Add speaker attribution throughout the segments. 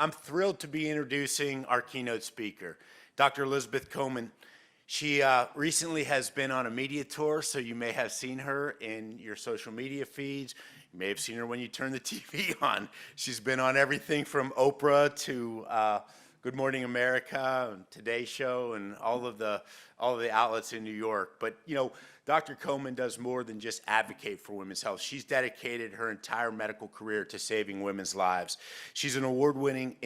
Speaker 1: I'm thrilled to be introducing our keynote speaker, Dr. Elizabeth Coleman. She recently has been on a media tour, so you may have seen her in your social media feeds. You may have seen her when you turn the TV on. She's been on everything from Oprah to Good Morning America and Today Show and all of the outlets in New York. But you know, Dr. Coleman does more than just advocate for women's health. She's dedicated her entire medical career to saving women's lives. She's an award-winning,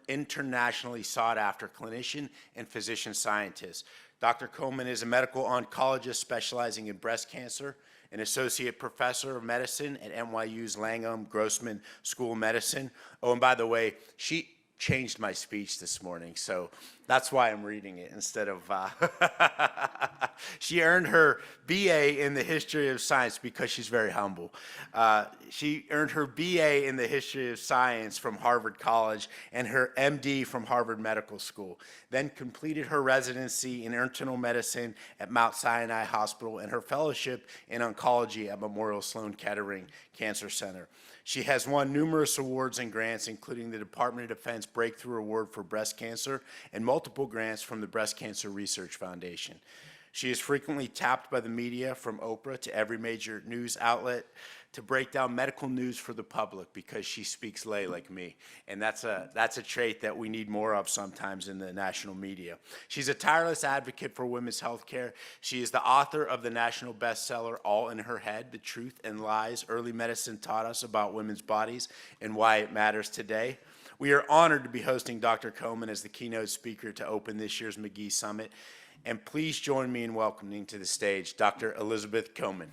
Speaker 1: internationally sought-after clinician and physician scientist. Dr. Coleman is a medical oncologist specializing in breast cancer, an associate professor of medicine at NYU's Langham Grossman School of Medicine. Oh, and by the way, she changed my speech this morning, so that's why I'm reading it instead of she earned her BA in the history of science because she's very humble. She earned her BA in the history of science from Harvard College and her MD from Harvard Medical School, then completed her residency in internal medicine at Mount Sinai Hospital and her fellowship in oncology at Memorial Sloan Kettering Cancer Center. She has won numerous awards and grants, including the Department of Defense Breakthrough Award for Breast Cancer and multiple grants from the Breast Cancer Research Foundation. She is frequently tapped by the media, from Oprah to every major news outlet, to break down medical news for the public because she speaks lay like me. And that's a trait that we need more of sometimes in the national media. She's a tireless advocate for women's health care. She is the author of the national bestseller, All in Her Head, The Truth and Lies Early Medicine Taught Us About Women's Bodies and Why It Matters Today. We are honored to be hosting Dr. Coleman as the keynote speaker to open this year's Magee Summit. And please join me in welcoming to the stage Dr. Elizabeth Coleman.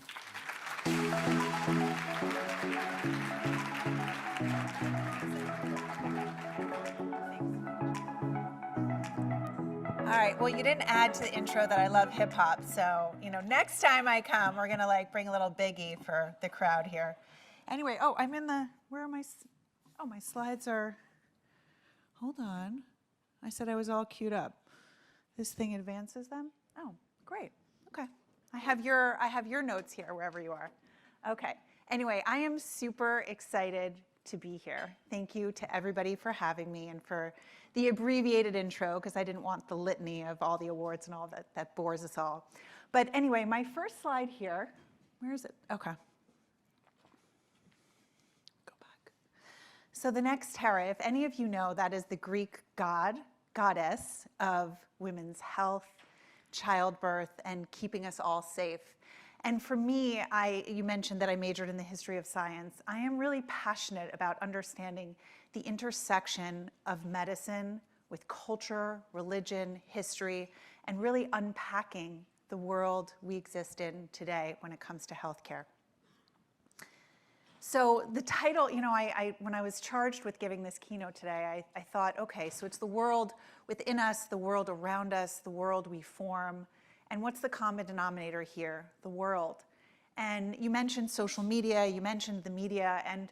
Speaker 2: All right, well, you didn't add to the intro that I love hip hop, so, you know, next time I come, we're gonna like bring a little Biggie for the crowd here. Anyway, oh, I'm in the, where are my, oh, my slides are, hold on. I said I was all queued up. This thing advances them? Oh, great, okay. I have your notes here, wherever you are. Okay, anyway, I am super excited to be here. Thank you to everybody for having me and for the abbreviated intro, because I didn't want the litany of all the awards and all that bores us all. But anyway, my first slide here, where is it? Okay. Go back. So the next Hera, if any of you know, that is the Greek goddess of women's health, childbirth, and keeping us all safe. And for me, you mentioned that I majored in the history of science. I am really passionate about understanding the intersection of medicine with culture, religion, history, and really unpacking the world we exist in today when it comes to healthcare. So the title, you know, when I was charged with giving this keynote today, I thought, okay, so it's the world within us, the world around us, the world we form, and what's the common denominator here? The world. And you mentioned social media, you mentioned the media, and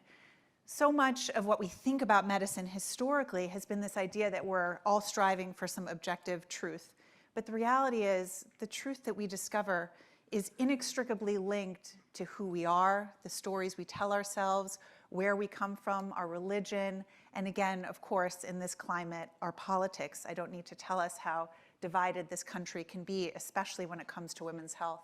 Speaker 2: so much of what we think about medicine historically has been this idea that we're all striving for some objective truth. But the reality is, the truth that we discover is inextricably linked to who we are, the stories we tell ourselves, where we come from, our religion, and again, of course, in this climate, our politics. I don't need to tell us how divided this country can be, especially when it comes to women's health.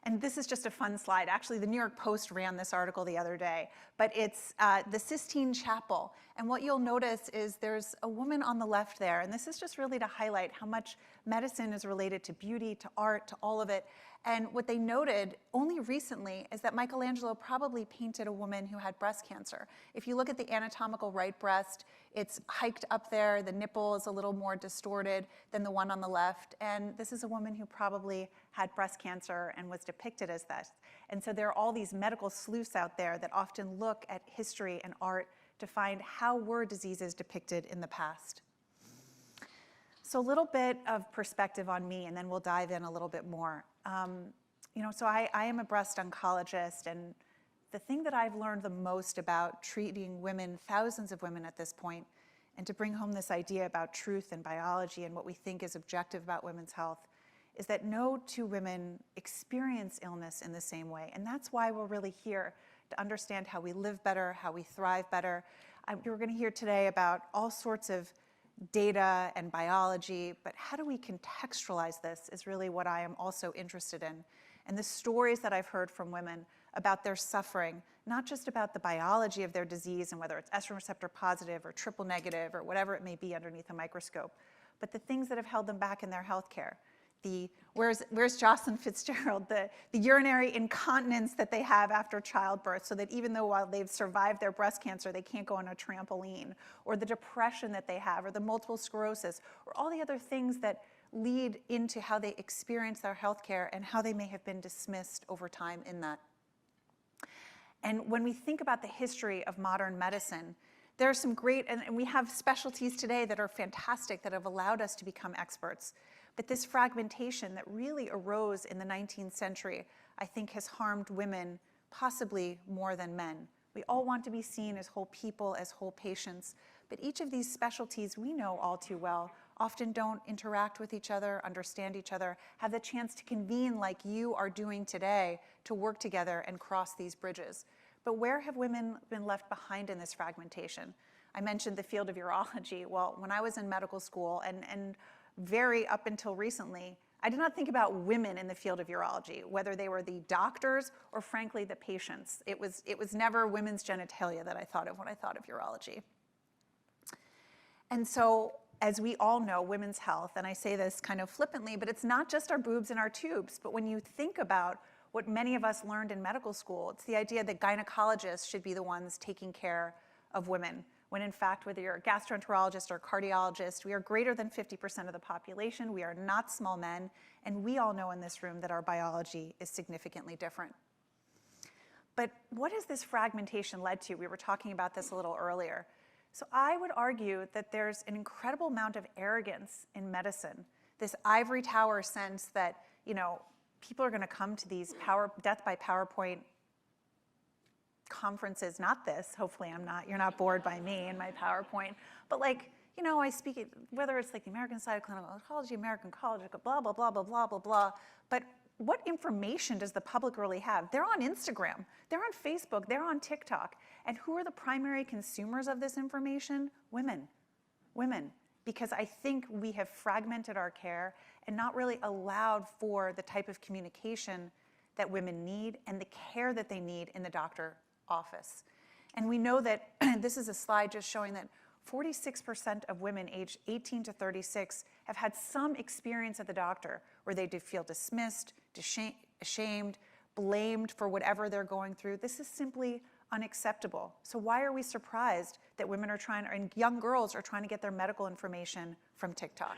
Speaker 2: And this is just a fun slide. Actually, the New York Post ran this article the other day, but it's the Sistine Chapel. And what you'll notice is there's a woman on the left there, and this is just really to highlight how much medicine is related to beauty, to art, to all of it. And what they noted only recently is that Michelangelo probably painted a woman who had breast cancer. If you look at the anatomical right breast, it's hiked up there, the nipple is a little more distorted than the one on the left, and this is a woman who probably had breast cancer and was depicted as this. And so there are all these medical sleuths out there that often look at history and art to find how were diseases depicted in the past. So a little bit of perspective on me, and then we'll dive in a little bit more. You know, so I am a breast oncologist, and the thing that I've learned the most about treating women, thousands of women at this point, and to bring home this idea about truth and biology and what we think is objective about women's health, is that no two women experience illness in the same way. And that's why we're really here to understand how we live better, how we thrive better. We're going to hear today about all sorts of data and biology, but how do we contextualize this is really what I am also interested in. And the stories that I've heard from women about their suffering, not just about the biology of their disease and whether it's estrogen receptor positive or triple negative or whatever it may be underneath a microscope, but the things that have held them back in their healthcare. Where's Jocelyn Fitzgerald, the urinary incontinence that they have after childbirth, so that even though while they've survived their breast cancer, they can't go on a trampoline, or the depression that they have, or the multiple sclerosis, or all the other things that lead into how they experience their healthcare and how they may have been dismissed over time in that. And when we think about the history of modern medicine, there are some great, and we have specialties today that are fantastic that have allowed us to become experts. But this fragmentation that really arose in the 19th century, I think has harmed women possibly more than men. We all want to be seen as whole people, as whole patients, but each of these specialties we know all too well often don't interact with each other, understand each other, have the chance to convene like you are doing today to work together and cross these bridges. But where have women been left behind in this fragmentation? I mentioned the field of urology. Well, when I was in medical school and very up until recently, I did not think about women in the field of urology, whether they were the doctors or frankly the patients. It was never women's genitalia that I thought of when I thought of urology. And so, as we all know, women's health, and I say this kind of flippantly, but it's not just our boobs and our tubes, but when you think about what many of us learned in medical school, it's the idea that gynecologists should be the ones taking care of women, when in fact, whether you're a gastroenterologist or a cardiologist, we are greater than 50% of the population, we are not small men, and we all know in this room that our biology is significantly different. But what has this fragmentation led to? We were talking about this a little earlier. So I would argue that there's an incredible amount of arrogance in medicine, this ivory tower sense that, people are going to come to these death by PowerPoint conferences, not this, hopefully you're not bored by me and my PowerPoint, but I speak at, whether it's like the American Society of Clinical Oncology, American College, blah, blah, blah, blah, blah, blah, blah, but what information does the public really have? They're on Instagram, they're on Facebook, they're on TikTok, and who are the primary consumers of this information? Women, because I think we have fragmented our care and not really allowed for the type of communication that women need and the care that they need in the doctor office. And we know that, this is a slide just showing that 46% of women aged 18 to 36 have had some experience at the doctor where they feel dismissed, ashamed, blamed for whatever they're going through. This is simply unacceptable. So why are we surprised that women are and young girls are trying to get their medical information from TikTok?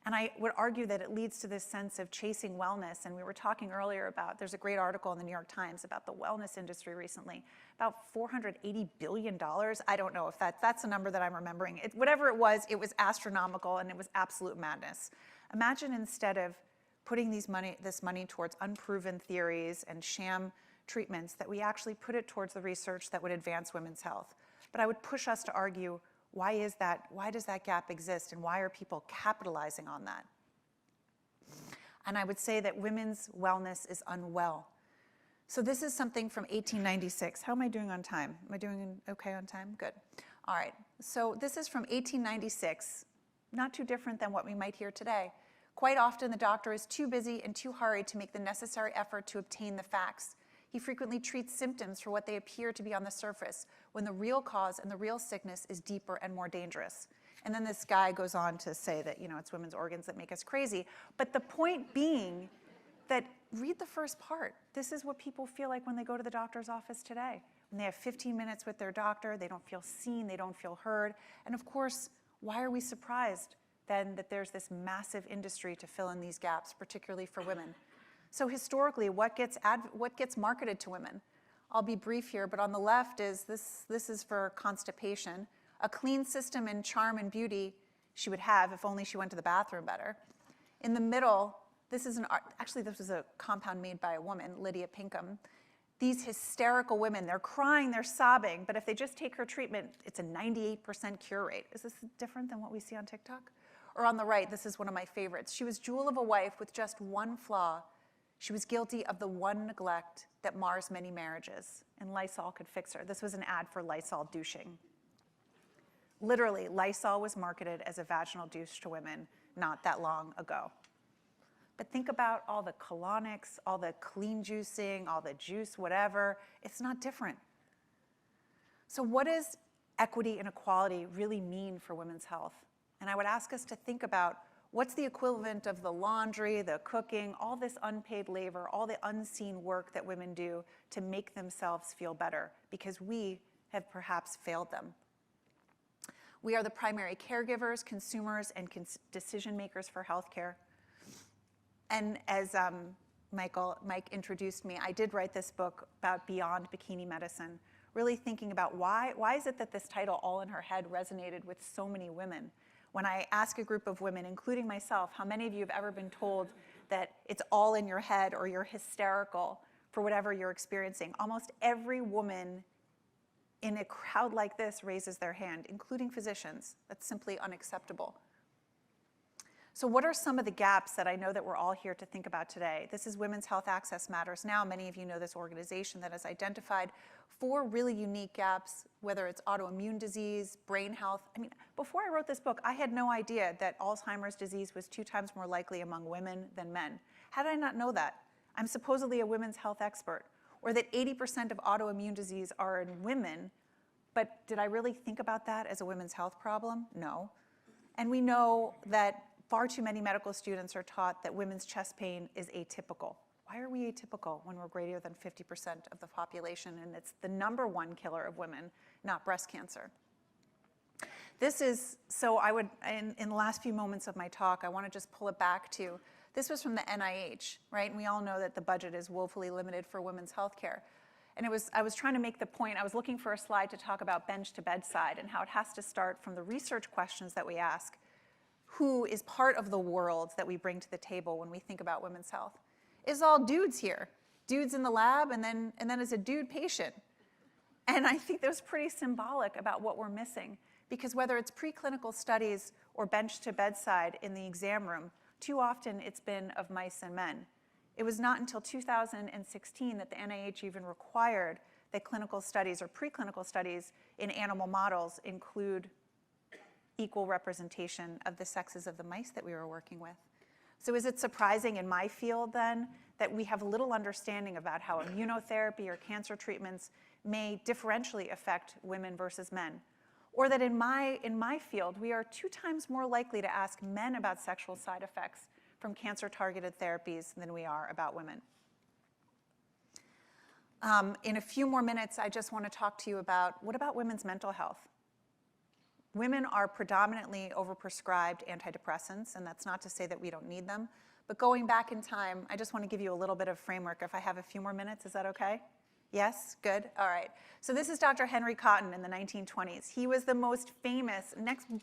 Speaker 2: And I would argue that it leads to this sense of chasing wellness. And we were talking earlier about, there's a great article in the New York Times about the wellness industry recently, about $480 billion. I don't know if that's a number that I'm remembering. Whatever it was astronomical and it was absolute madness. Imagine instead of putting this money towards unproven theories and sham treatments, that we actually put it towards the research that would advance women's health. But I would push us to argue, why is that? Why does that gap exist, and why are people capitalizing on that? And I would say that women's wellness is unwell. So this is something from 1896. How am I doing on time? Am I doing okay on time? Good. All right. So this is from 1896, not too different than what we might hear today. Quite often, the doctor is too busy and too hurried to make the necessary effort to obtain the facts. He frequently treats symptoms for what they appear to be on the surface, when the real cause and the real sickness is deeper and more dangerous. And then this guy goes on to say that, it's women's organs that make us crazy. But the point being that, read the first part. This is what people feel like when they go to the doctor's office today. When they have 15 minutes with their doctor, they don't feel seen, they don't feel heard. And of course, why are we surprised then that there's this massive industry to fill in these gaps, particularly for women? So historically, what gets marketed to women? I'll be brief here, but on the left is this is for constipation, a clean system in charm and beauty she would have if only she went to the bathroom better. In the middle, this was a compound made by a woman, Lydia Pinkham. These hysterical women, they're crying, they're sobbing, but if they just take her treatment, it's a 98% cure rate. Is this different than what we see on TikTok? Or on the right, this is one of my favorites. She was jewel of a wife with just one flaw. She was guilty of the one neglect that mars many marriages, and Lysol could fix her. This was an ad for Lysol douching. Literally, Lysol was marketed as a vaginal douche to women not that long ago. But think about all the colonics, all the clean juicing, all the juice, whatever. It's not different. So what does equity and equality really mean for women's health? And I would ask us to think about what's the equivalent of the laundry, the cooking, all this unpaid labor, all the unseen work that women do to make themselves feel better, because we have perhaps failed them. We are the primary caregivers, consumers, and decision makers for healthcare. And as Mike introduced me, I did write this book about beyond bikini medicine, really thinking about why is it that this title, All in Her Head, resonated with so many women? When I ask a group of women, including myself, how many of you have ever been told that it's all in your head or you're hysterical for whatever you're experiencing? Almost every woman in a crowd like this raises their hand, including physicians. That's simply unacceptable. So what are some of the gaps that I know that we're all here to think about today? This is Women's Health Access Matters Now. Many of you know this organization that has identified 4 really unique gaps, whether it's autoimmune disease, brain health. I mean, before I wrote this book, I had no idea that Alzheimer's disease was 2 times more likely among women than men. How did I not know that? I'm supposedly a women's health expert. Or that 80% of autoimmune disease are in women, but did I really think about that as a women's health problem? No. And we know that far too many medical students are taught that women's chest pain is atypical. Why are we atypical when we're greater than 50% of the population and it's the #1 killer of women, not breast cancer? This is, so I would, in the last few moments of my talk, I want to just pull it back to, this was from the NIH, right? And we all know that the budget is woefully limited for women's health care. And I was trying to make the point, I was looking for a slide to talk about bench to bedside and how it has to start from the research questions that we ask. Who is part of the world that we bring to the table when we think about women's health? It's all dudes here. Dudes in the lab and then as a dude patient. And I think that was pretty symbolic about what we're missing, because whether it's preclinical studies or bench to bedside in the exam room, too often it's been of mice and men. It was not until 2016 that the NIH even required that clinical studies or preclinical studies in animal models include equal representation of the sexes of the mice that we were working with. So is it surprising in my field then that we have little understanding about how immunotherapy or cancer treatments may differentially affect women versus men? Or that in my field, we are 2 times more likely to ask men about sexual side effects from cancer-targeted therapies than we are about women? In a few more minutes, I just want to talk to you about, what about women's mental health? Women are predominantly overprescribed antidepressants, and that's not to say that we don't need them. But going back in time, I just want to give you a little bit of framework. If I have a few more minutes, is that okay? Yes? Good? All right. So this is Dr. Henry Cotton in the 1920s. He was the most famous,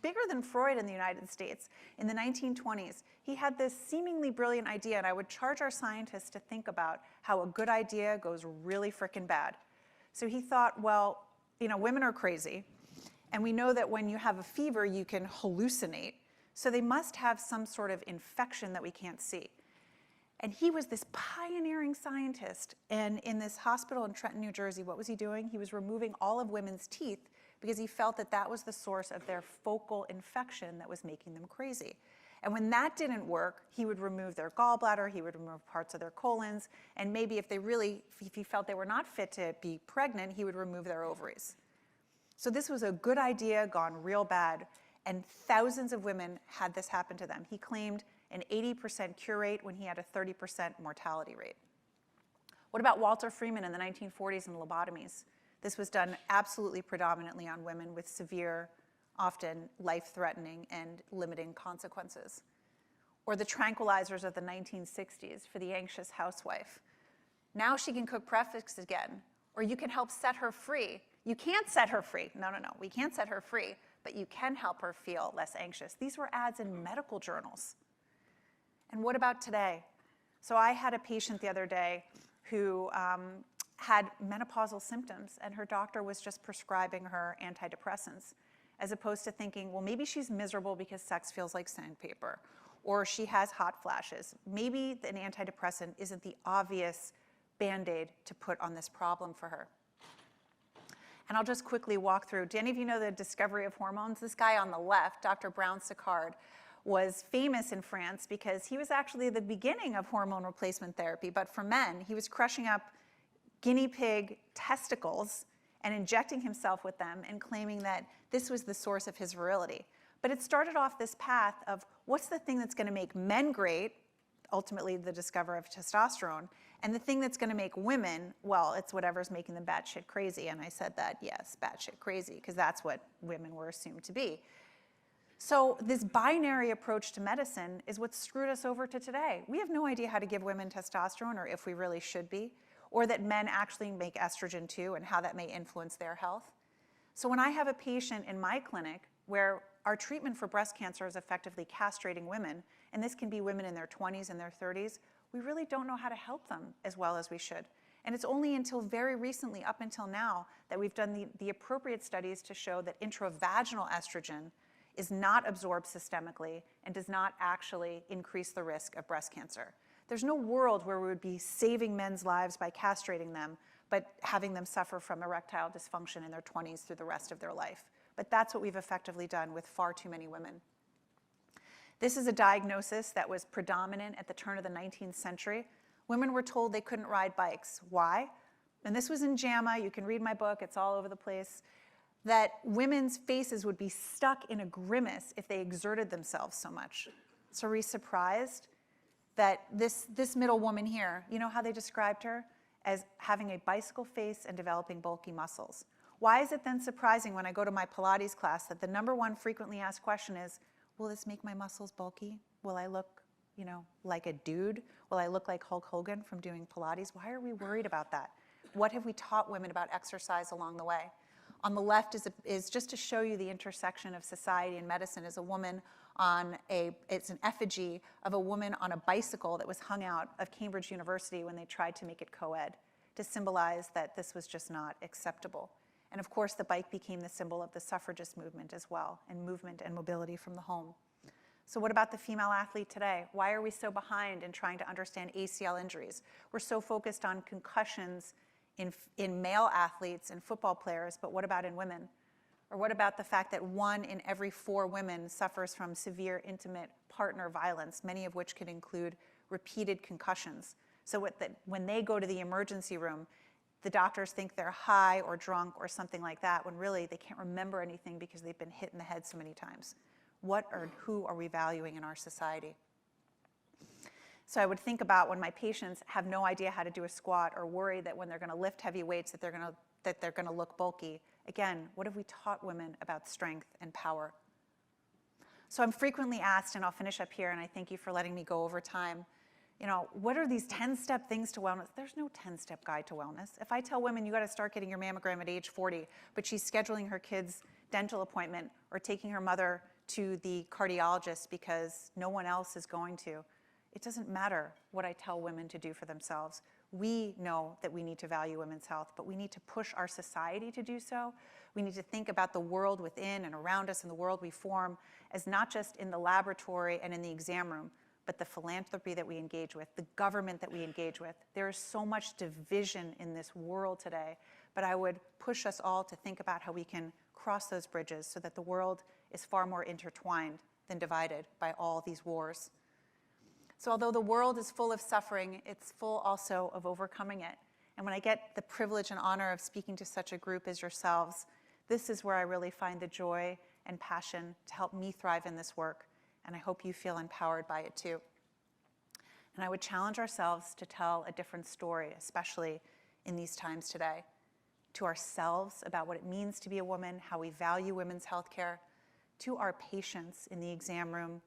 Speaker 2: bigger than Freud in the United States. In the 1920s, he had this seemingly brilliant idea, and I would charge our scientists to think about how a good idea goes really frickin' bad. So he thought, well, women are crazy. And we know that when you have a fever, you can hallucinate. So they must have some sort of infection that we can't see. And he was this pioneering scientist. And in this hospital in Trenton, New Jersey, what was he doing? He was removing all of women's teeth because he felt that that was the source of their focal infection that was making them crazy. And when that didn't work, he would remove their gallbladder, he would remove parts of their colons, and maybe if he felt they were not fit to be pregnant, he would remove their ovaries. So this was a good idea gone real bad, and thousands of women had this happen to them. He claimed an 80% cure rate when he had a 30% mortality rate. What about Walter Freeman in the 1940s and lobotomies? This was done absolutely predominantly on women with severe, often life-threatening and limiting consequences. Or the tranquilizers of the 1960s for the anxious housewife. Now she can cook breakfast again, or you can help set her free. You can't set her free. No, we can't set her free, but you can help her feel less anxious. These were ads in medical journals. And what about today? So I had a patient the other day who had menopausal symptoms, and her doctor was just prescribing her antidepressants, as opposed to thinking, well, maybe she's miserable because sex feels like sandpaper, or she has hot flashes. Maybe an antidepressant isn't the obvious Band-Aid to put on this problem for her. And I'll just quickly walk through. Do any of you know the discovery of hormones? This guy on the left, Dr. Brown-Séquard, was famous in France because he was actually the beginning of hormone replacement therapy, but for men. He was crushing up guinea pig testicles and injecting himself with them and claiming that this was the source of his virility. But it started off this path of what's the thing that's going to make men great, ultimately the discoverer of testosterone, and the thing that's going to make women, well, it's whatever's making them batshit crazy. And I said that, yes, batshit crazy, because that's what women were assumed to be. So this binary approach to medicine is what screwed us over to today. We have no idea how to give women testosterone, or if we really should be, or that men actually make estrogen too, and how that may influence their health. So when I have a patient in my clinic where our treatment for breast cancer is effectively castrating women, and this can be women in their 20s and their 30s, we really don't know how to help them as well as we should. And it's only until very recently, up until now, that we've done the appropriate studies to show that intravaginal estrogen is not absorbed systemically and does not actually increase the risk of breast cancer. There's no world where we would be saving men's lives by castrating them, but having them suffer from erectile dysfunction in their 20s through the rest of their life. But that's what we've effectively done with far too many women. This is a diagnosis that was predominant at the turn of the 19th century. Women were told they couldn't ride bikes. Why? And this was in JAMA. You can read my book. It's all over the place. That women's faces would be stuck in a grimace if they exerted themselves so much. So are we surprised that this middle woman here, you know how they described her? As having a bicycle face and developing bulky muscles. Why is it then surprising when I go to my Pilates class that the number one frequently asked question is, will this make my muscles bulky? Will I look, like a dude? Will I look like Hulk Hogan from doing Pilates? Why are we worried about that? What have we taught women about exercise along the way? On the left is just to show you the intersection of society and medicine, is a woman it's an effigy of a woman on a bicycle that was hung out of Cambridge University when they tried to make it co-ed, to symbolize that this was just not acceptable. And of course, the bike became the symbol of the suffragist movement as well, and movement and mobility from the home. So what about the female athlete today? Why are we so behind in trying to understand ACL injuries? We're so focused on concussions in male athletes and football players, but what about in women? Or what about the fact that 1 in every 4 women suffers from severe intimate partner violence, many of which can include repeated concussions? So when they go to the emergency room, the doctors think they're high or drunk or something like that, when really they can't remember anything because they've been hit in the head so many times. What or who are we valuing in our society? So I would think about when my patients have no idea how to do a squat, or worry that when they're going to lift heavy weights that they're going to look bulky. Again, what have we taught women about strength and power? So I'm frequently asked, and I'll finish up here, and I thank you for letting me go over time, what are these 10-step things to wellness? There's no 10-step guide to wellness. If I tell women you got to start getting your mammogram at age 40, but she's scheduling her kid's dental appointment or taking her mother to the cardiologist because no one else is going to, it doesn't matter what I tell women to do for themselves. We know that we need to value women's health, but we need to push our society to do so. We need to think about the world within and around us and the world we form as not just in the laboratory and in the exam room, but the philanthropy that we engage with, the government that we engage with. There is so much division in this world today, but I would push us all to think about how we can cross those bridges so that the world is far more intertwined than divided by all these wars. So although the world is full of suffering, it's full also of overcoming it. And when I get the privilege and honor of speaking to such a group as yourselves, this is where I really find the joy and passion to help me thrive in this work. And I hope you feel empowered by it too. And I would challenge ourselves to tell a different story, especially in these times today, to ourselves about what it means to be a woman, how we value women's healthcare, to our patients in the exam room,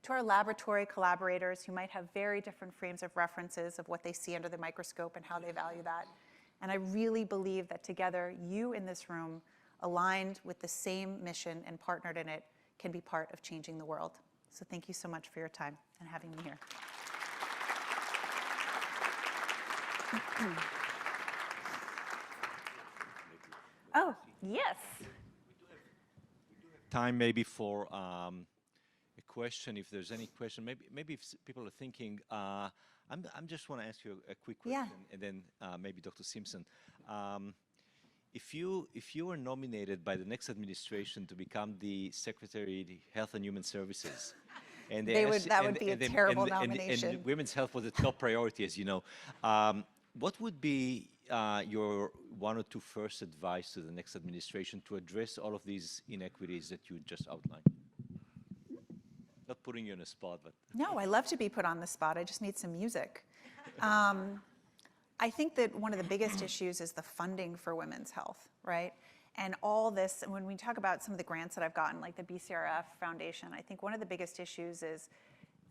Speaker 2: to our laboratory collaborators who might have very different frames of references of what they see under the microscope and how they value that. And I really believe that together, you in this room, aligned with the same mission and partnered in it, can be part of changing the world. So thank you so much for your time and having me here. Oh, yes.
Speaker 3: Time maybe for a question, if there's any question. Maybe if people are thinking, I'm just want to ask you a quick question, and then maybe Dr. Simpson. If you were nominated by the next administration to become the Secretary of Health and Human Services, and
Speaker 2: that would be a terrible nomination.
Speaker 3: And women's health was a top priority, as you know. What would be your one or two first advice to the next administration to address all of these inequities that you just outlined? Not putting you on a spot, but...
Speaker 2: No, I love to be put on the spot. I just need some music. I think that one of the biggest issues is the funding for women's health, right? And all this, when we talk about some of the grants that I've gotten, like the BCRF Foundation, I think one of the biggest issues is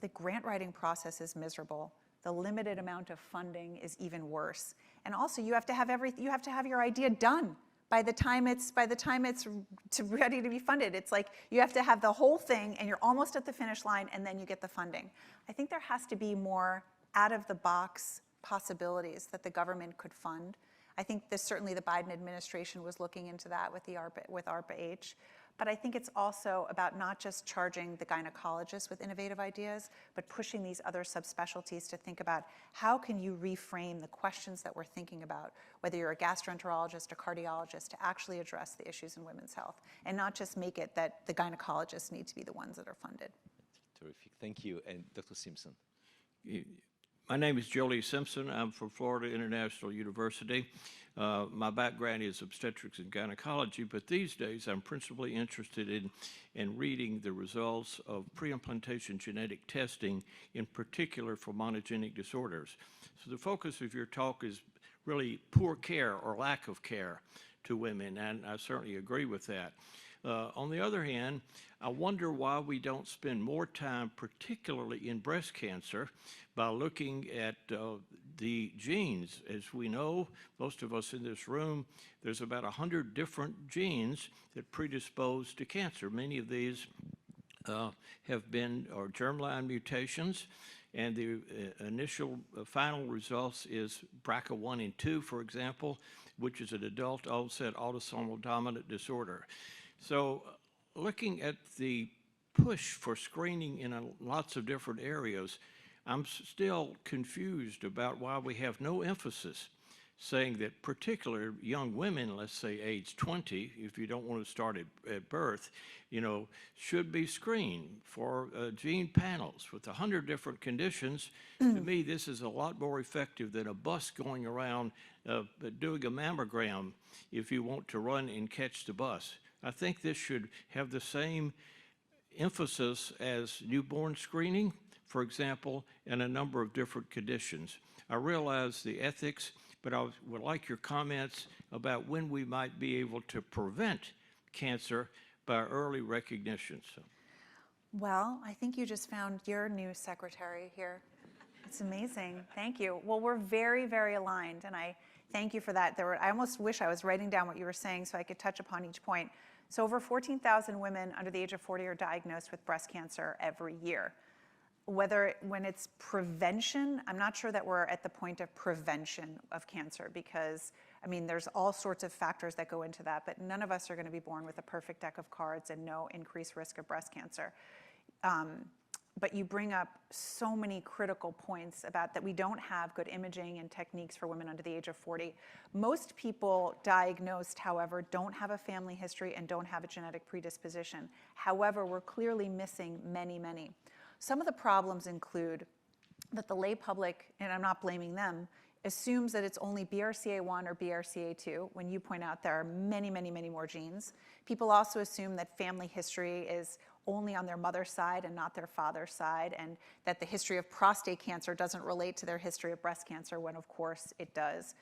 Speaker 2: the grant writing process is miserable. The limited amount of funding is even worse. And also, you have to have your idea done by the time it's ready to be funded. It's like you have to have the whole thing, and you're almost at the finish line, and then you get the funding. I think there has to be more out-of-the-box possibilities that the government could fund. I think certainly the Biden administration was looking into that with ARPA-H. But I think it's also about not just charging the gynecologists with innovative ideas, but pushing these other subspecialties to think about how can you reframe the questions that we're thinking about, whether you're a gastroenterologist, a cardiologist, to actually address the issues in women's health, and not just make it that the gynecologists need to be the ones that are funded.
Speaker 3: Terrific. Thank you. And Dr. Simpson.
Speaker 4: My name is Jolie Simpson. I'm from Florida International University. My background is obstetrics and gynecology, but these days I'm principally interested in reading the results of pre-implantation genetic testing, in particular for monogenic disorders. So the focus of your talk is really poor care or lack of care to women, and I certainly agree with that. On the other hand, I wonder why we don't spend more time, particularly in breast cancer, by looking at the genes. As we know, most of us in this room, there's about 100 different genes that predispose to cancer. Many of these have been germline mutations, and the initial final results is BRCA1 and 2, for example, which is an adult onset autosomal dominant disorder. So looking at the push for screening in lots of different areas, I'm still confused about why we have no emphasis saying that particular young women, let's say age 20, if you don't want to start at birth, should be screened for gene panels with 100 different conditions. To me, this is a lot more effective than a bus going around doing a mammogram if you want to run and catch the bus. I think this should have the same emphasis as newborn screening, for example, and a number of different conditions. I realize the ethics, but I would like your comments about when we might be able to prevent cancer by early recognition.
Speaker 2: Well, I think you just found your new secretary here. It's amazing. Thank you. Well, we're very, very aligned, and I thank you for that. I almost wish I was writing down what you were saying so I could touch upon each point. So over 14,000 women under the age of 40 are diagnosed with breast cancer every year. When it's prevention, I'm not sure that we're at the point of prevention of cancer because, there's all sorts of factors that go into that, but none of us are going to be born with a perfect deck of cards and no increased risk of breast cancer. But you bring up so many critical points about that we don't have good imaging and techniques for women under the age of 40. Most people diagnosed, however, don't have a family history and don't have a genetic predisposition. However, we're clearly missing many, many. Some of the problems include that the lay public, and I'm not blaming them, assumes that it's only BRCA1 or BRCA2, when you point out there are many, many, many more genes. People also assume that family history is only on their mother's side and not their father's side, and that the history of prostate cancer doesn't relate to their history of breast cancer, when of course it does.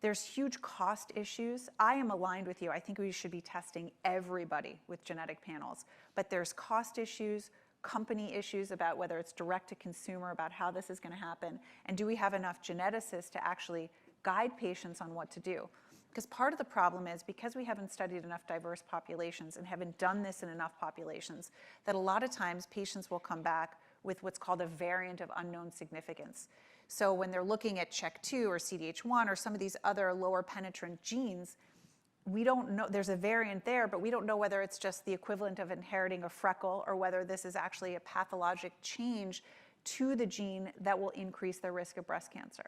Speaker 2: There's huge cost issues. I am aligned with you. I think we should be testing everybody with genetic panels, but there's cost issues, company issues about whether it's direct to consumer, about how this is going to happen, and do we have enough geneticists to actually guide patients on what to do? Because part of the problem is because we haven't studied enough diverse populations and haven't done this in enough populations, that a lot of times patients will come back with what's called a variant of unknown significance. So when they're looking at CHEK2 or CDH1 or some of these other lower penetrant genes, we don't know, there's a variant there, but we don't know whether it's just the equivalent of inheriting a freckle or whether this is actually a pathologic change to the gene that will increase their risk of breast cancer.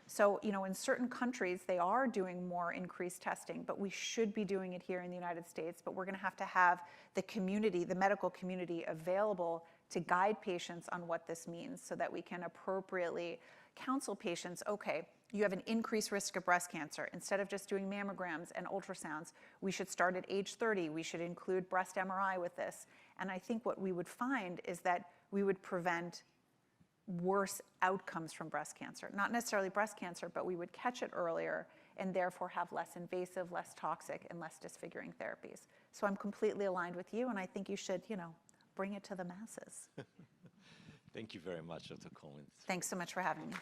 Speaker 2: So, in certain countries, they are doing more increased testing, but we should be doing it here in the United States. But we're going to have the community, the medical community, available to guide patients on what this means so that we can appropriately counsel patients, okay, you have an increased risk of breast cancer. Instead of just doing mammograms and ultrasounds, we should start at age 30. We should include breast MRI with this. And I think what we would find is that we would prevent worse outcomes from breast cancer. Not necessarily breast cancer, but we would catch it earlier and therefore have less invasive, less toxic, and less disfiguring therapies. So I'm completely aligned with you, and I think you should, bring it to the masses.
Speaker 3: Thank you very much, Dr. Collins.
Speaker 2: Thanks so much for having me.